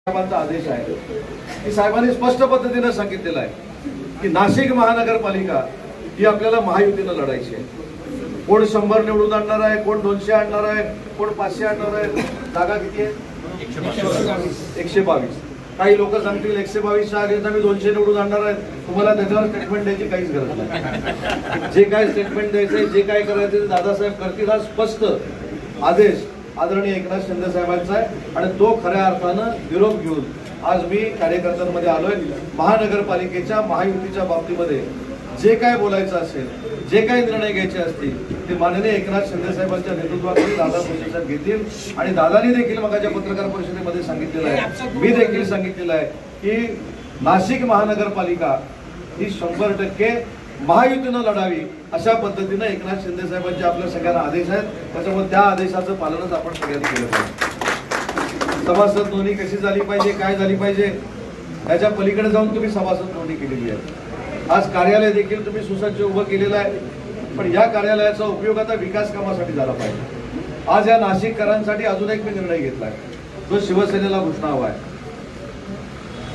साहेबांचा आदेश आहे की साहेबांनी स्पष्ट पद्धतीने सांगितलेलं आहे की नाशिक महानगरपालिका ही आपल्याला महायुतीनं लढायची आहे. कोण 100 निवडून आणणार आहे, कोण 200 आणणार आहे, कोण 500 आणणार आहे. जागा किती आहे? 122. काही लोक सांगतील 122 आले तर मी 200 निवडून आणणार आहे. तुम्हाला त्याच्यावर स्टेटमेंट द्यायची काहीच गरज नाही. जे काय स्टेटमेंट द्यायचंय, जे काय करायचं ते दादासाहेब करतील हा स्पष्ट आदेश आदरणीय एकनाथ शिंदे साहेबांचा आहे आणि तो खऱ्या अर्थानं निरोप घेऊन आज मी कार्यकर्त्यांमध्ये आलोय. महानगरपालिकेच्या महायुतीच्या बाबतीमध्ये जे काय बोलायचं असेल, जे काही निर्णय घ्यायचे असतील ते माननीय एकनाथ शिंदे साहेबांच्या नेतृत्वाखाली दादा भुसे साहेब घेतील. आणि दादानी देखील मगाच्या पत्रकार परिषदेमध्ये सांगितलेलं आहे, मी देखील सांगितलेलं आहे की नाशिक महानगरपालिका ही 100% महायुतीनं लढावी अशा पद्धतीनं एकनाथ शिंदे साहेबांचे आपल्या सगळ्यांना आदेश आहेत. त्याच्यामुळे त्या आदेशाचं पालनच आपण सगळ्यांनी केलं पाहिजे. सभासद नोंदणी कशी झाली पाहिजे, काय झाली पाहिजे याच्या पलीकडे जाऊन तुम्ही सभासद नोंदणी केलेली आहे. आज कार्यालय देखील तुम्ही सुसज्ज उभं केलेलं आहे, पण या कार्यालयाचा उपयोग आता विकास कामासाठी झाला पाहिजे. आज या नाशिककरांसाठी अजून एक मी निर्णय घेतलाय जो शिवसेनेला घोषणा हवा आहे.